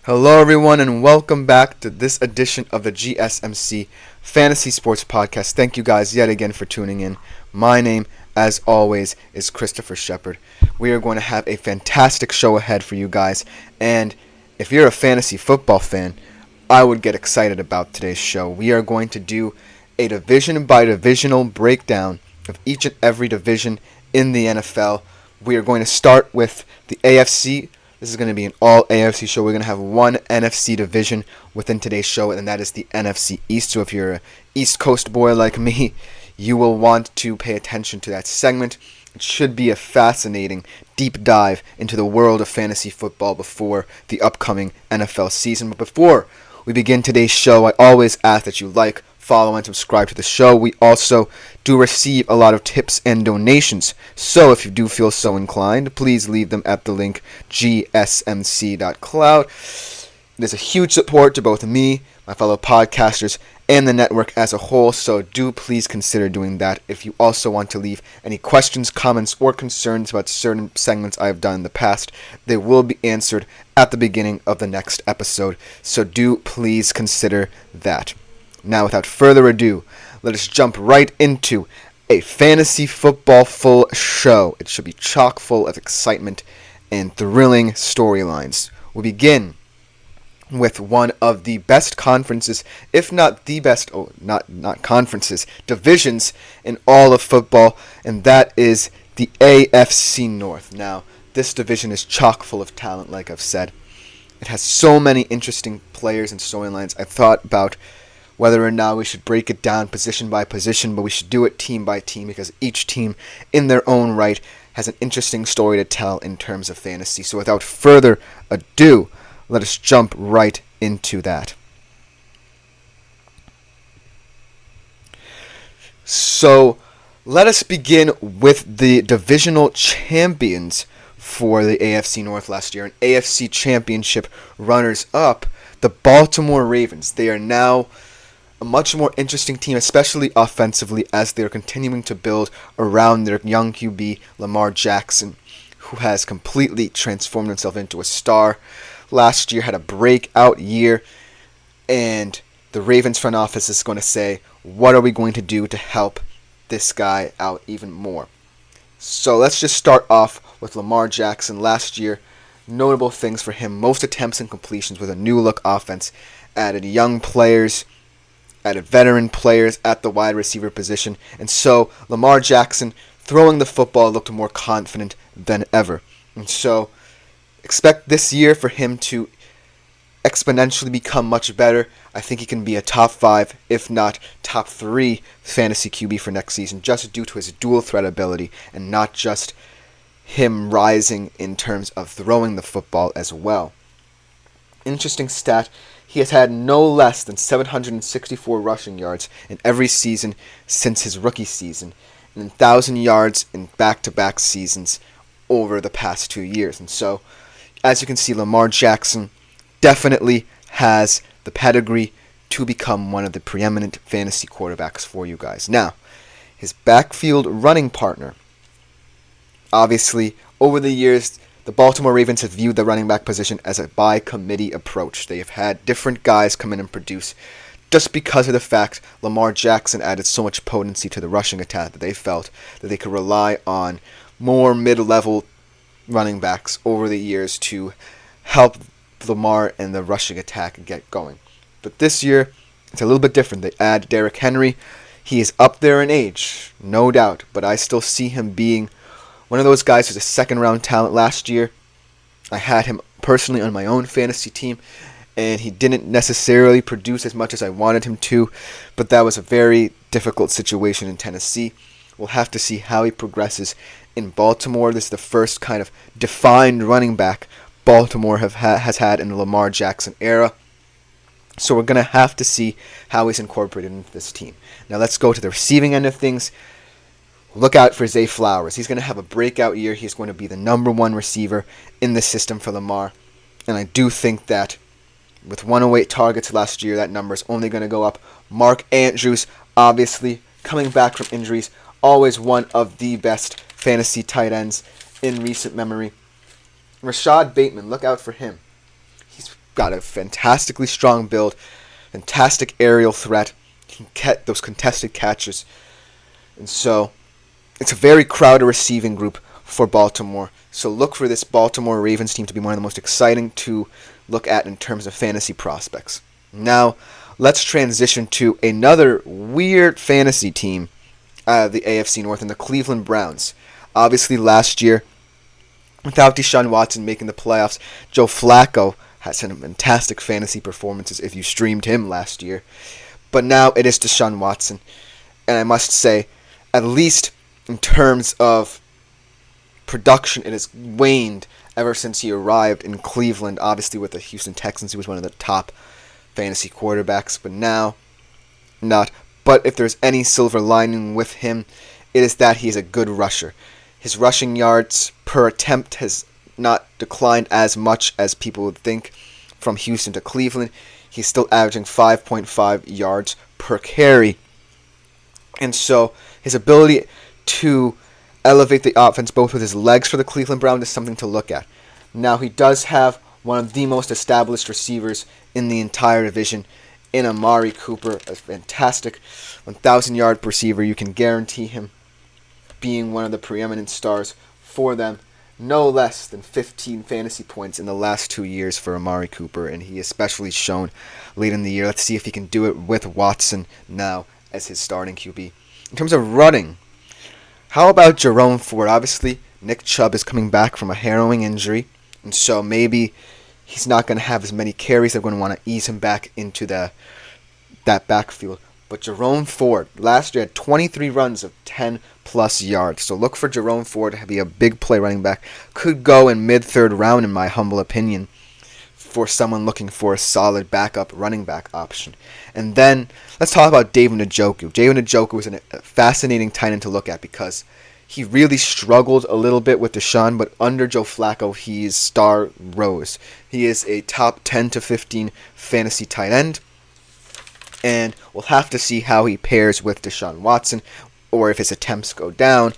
Hello, everyone, and welcome back to this edition of the GSMC Fantasy Sports Podcast. Thank you guys yet again for tuning in. My name, as always, is Christopher Shepard. We are going to have a fantastic show ahead for you guys, and if you're a fantasy football fan, I would get excited about today's show. We are going to do a division-by-divisional breakdown of each and every division in the NFL. We are going to start with the AFC. This is going to be an all AFC show. We're going to have one NFC division within today's show, and that is the NFC East. So if you're an East Coast boy like me, you will want to pay attention to that segment. It should be a fascinating deep dive into the world of fantasy football before the upcoming NFL season. But before we begin today's show, I always ask that you like, follow, and subscribe to the show. We also do receive a lot of tips and donations, so if you do feel so inclined, please leave them at the link gsmc.cloud. There's a huge support to both me, my fellow podcasters, and the network as a whole, so do please consider doing that. If you also want to leave any questions, comments, or concerns about certain segments I've done in the past, they will be answered at the beginning of the next episode, so do please consider that. Now, without further ado, let us jump right into a fantasy football full show. It should be chock full of excitement and thrilling storylines. We'll begin with one of the best conferences, if not the best, not conferences, divisions in all of football, and that is the AFC North. Now, this division is chock full of talent, like I've said. It has so many interesting players and storylines. I've thought about whether or not we should break it down position by position, but we should do it team by team because each team in their own right has an interesting story to tell in terms of fantasy. So without further ado, let us jump right into that. So let us begin with the divisional champions for the AFC North last year, an AFC championship runners-up, the Baltimore Ravens. They are now a much more interesting team, especially offensively, as they're continuing to build around their young QB, Lamar Jackson, who has completely transformed himself into a star. Last year had a breakout year, and the Ravens front office is going to say, what are we going to do to help this guy out even more? So let's just start off with Lamar Jackson. Last year, notable things for him: most attempts and completions with a new look offense, added young players, added veteran players at the wide receiver position, and so Lamar Jackson throwing the football looked more confident than ever. And so expect this year for him to exponentially become much better. I think he can be a top 5, if not top 3 fantasy QB for next season, just due to his dual threat ability and not just him rising in terms of throwing the football as well. Interesting stat: he has had no less than 764 rushing yards in every season since his rookie season, and 1,000 yards in back-to-back seasons over the past 2 years. And so, as you can see, Lamar Jackson definitely has the pedigree to become one of the preeminent fantasy quarterbacks for you guys. Now, his backfield running partner. Obviously, over the years, the Baltimore Ravens have viewed the running back position as a by-committee approach. They have had different guys come in and produce just because of the fact Lamar Jackson added so much potency to the rushing attack that they felt that they could rely on more mid-level running backs over the years to help Lamar and the rushing attack get going. But this year, it's a little bit different. They add Derrick Henry. He is up there in age, no doubt, but I still see him being one of those guys who's a second-round talent. Last year, I had him personally on my own fantasy team, and he didn't necessarily produce as much as I wanted him to, but that was a very difficult situation in Tennessee. We'll have to see how he progresses in Baltimore. This is the first kind of defined running back Baltimore has had in the Lamar Jackson era. So we're going to have to see how he's incorporated into this team. Now let's go to the receiving end of things. Look out for Zay Flowers. He's going to have a breakout year. He's going to be the number 1 receiver in the system for Lamar. And I do think that with 108 targets last year, that number is only going to go up. Mark Andrews, obviously, coming back from injuries, always one of the best fantasy tight ends in recent memory. Rashad Bateman, look out for him. He's got a fantastically strong build, fantastic aerial threat, can get those contested catches. And so it's a very crowded receiving group for Baltimore. So look for this Baltimore Ravens team to be one of the most exciting to look at in terms of fantasy prospects. Now, let's transition to another weird fantasy team out of the AFC North, and the Cleveland Browns. Obviously, last year, without Deshaun Watson making the playoffs, Joe Flacco had some fantastic fantasy performances if you streamed him last year. But now it is Deshaun Watson. And I must say, at least in terms of production, it has waned ever since he arrived in Cleveland. Obviously, with the Houston Texans, he was one of the top fantasy quarterbacks, but now not. But if there's any silver lining with him, it is that he is a good rusher. His rushing yards per attempt has not declined as much as people would think from Houston to Cleveland. He's still averaging 5.5 yards per carry. And so his ability to elevate the offense both with his legs for the Cleveland Browns is something to look at. Now, he does have one of the most established receivers in the entire division in Amari Cooper, a fantastic 1,000-yard receiver. You can guarantee him being one of the preeminent stars for them. No less than 15 fantasy points in the last 2 years for Amari Cooper, and he especially shown late in the year. Let's see if he can do it with Watson now as his starting QB. In terms of running, how about Jerome Ford? Obviously, Nick Chubb is coming back from a harrowing injury, and so maybe he's not going to have as many carries. They're going to want to ease him back into that backfield. But Jerome Ford, last year had 23 runs of 10-plus yards. So look for Jerome Ford to be a big play running back. Could go in mid-third round, in my humble opinion, for someone looking for a solid backup running back option. And then let's talk about David Njoku. David Njoku is a fascinating tight end to look at because he really struggled a little bit with Deshaun, but under Joe Flacco, his star rose. He is a top 10 to 15 fantasy tight end, and we'll have to see how he pairs with Deshaun Watson or if his attempts go down,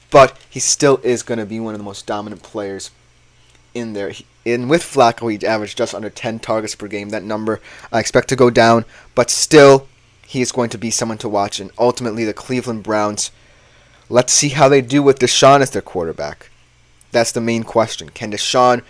but he still is going to be one of the most dominant players in there. And with Flacco, he averaged just under 10 targets per game. That number I expect to go down, but still, he is going to be someone to watch. And ultimately, the Cleveland Browns, let's see how they do with Deshaun as their quarterback. That's the main question. Can Deshaun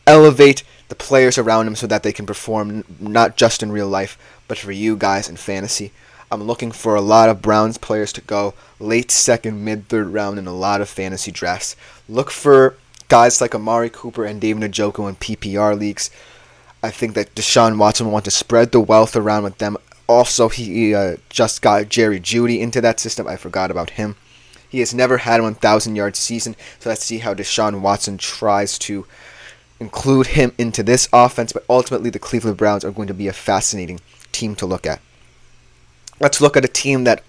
elevate the players around him so that they can perform not just in real life, but for you guys in fantasy? I'm looking for a lot of Browns players to go late second, mid-third round in a lot of fantasy drafts. Look for guys like Amari Cooper and David Njoku in PPR leagues. I think that Deshaun Watson will want to spread the wealth around with them. Also, he just got Jerry Jeudy into that system. I forgot about him. He has never had a 1,000-yard season, so let's see how Deshaun Watson tries to include him into this offense. But ultimately, the Cleveland Browns are going to be a fascinating team to look at. Let's look at a team that,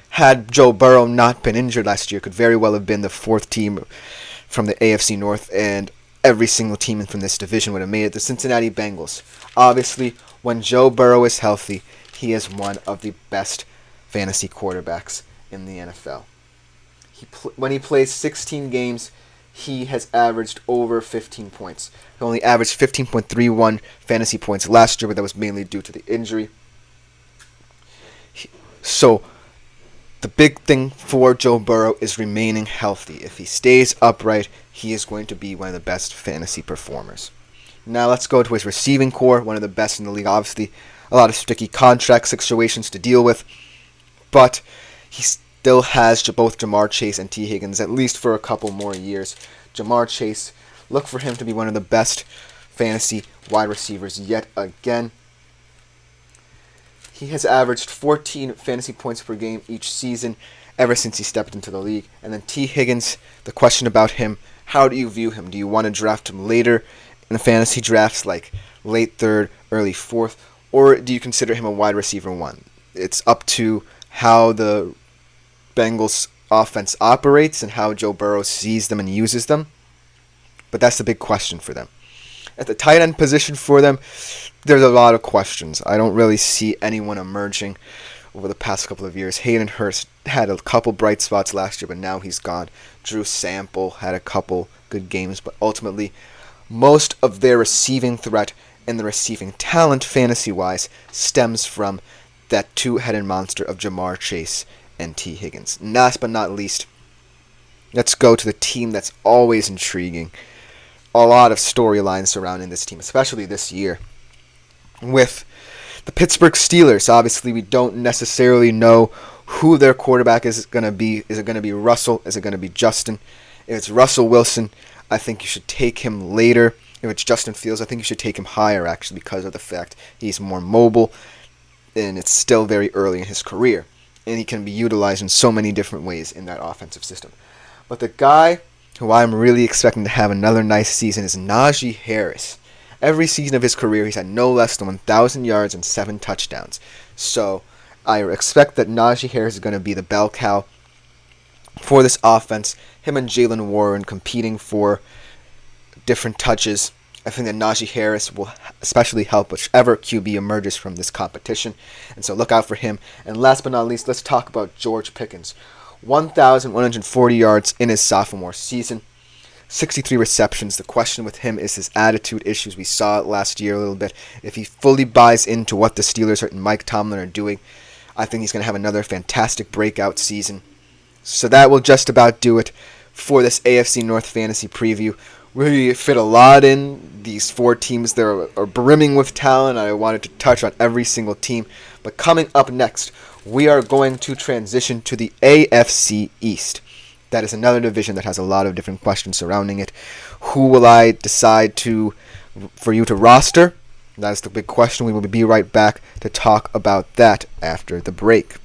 had Joe Burrow not been injured last year, could very well have been the fourth team from the AFC North, and every single team from this division would have made it. The Cincinnati Bengals. Obviously, when Joe Burrow is healthy, he is one of the best fantasy quarterbacks in the NFL. When he plays 16 games, he has averaged over 15 points. He only averaged 15.31 fantasy points last year, but that was mainly due to the injury. So, the big thing for Joe Burrow is remaining healthy. If he stays upright, he is going to be one of the best fantasy performers. Now let's go to his receiving core, one of the best in the league. Obviously, a lot of sticky contract situations to deal with, but he still has both Jamar Chase and T. Higgins, at least for a couple more years. Jamar Chase, look for him to be one of the best fantasy wide receivers yet again. He has averaged 14 fantasy points per game each season ever since he stepped into the league. And then T. Higgins, the question about him, how do you view him? Do you want to draft him later in the fantasy drafts, like late third, early fourth, or do you consider him a wide receiver one? It's up to how the Bengals offense operates and how Joe Burrow sees them and uses them. But that's the big question for them. At the tight end position for them, there's a lot of questions. I don't really see anyone emerging over the past couple of years. Hayden Hurst had a couple bright spots last year, but now he's gone. Drew Sample had a couple good games, but ultimately, most of their receiving threat and the receiving talent, fantasy-wise, stems from that two-headed monster of Jamar Chase and T. Higgins. And last but not least, let's go to the team that's always intriguing. A lot of storylines surrounding this team, especially this year. With the Pittsburgh Steelers, obviously we don't necessarily know who their quarterback is going to be. Is it going to be Russell? Is it going to be Justin? If it's Russell Wilson, I think you should take him later. If it's Justin Fields, I think you should take him higher, actually, because of the fact he's more mobile, and it's still very early in his career, and he can be utilized in so many different ways in that offensive system. But the guy who I'm really expecting to have another nice season is Najee Harris. Every season of his career, he's had no less than 1,000 yards and 7 touchdowns. So I expect that Najee Harris is going to be the bell cow for this offense. Him and Jalen Warren competing for different touches. I think that Najee Harris will especially help whichever QB emerges from this competition. And so look out for him. And last but not least, let's talk about George Pickens. 1,140 yards in his sophomore season. 63 receptions. The question with him is his attitude issues. We saw it last year a little bit. If he fully buys into what the Steelers and Mike Tomlin are doing, I think he's going to have another fantastic breakout season. So that will just about do it for this AFC North Fantasy Preview. We fit a lot in. These 4 teams there are brimming with talent. I wanted to touch on every single team. But coming up next, we are going to transition to the AFC East. That is another division that has a lot of different questions surrounding it. Who will I decide for you to roster? That is the big question. We will be right back to talk about that after the break.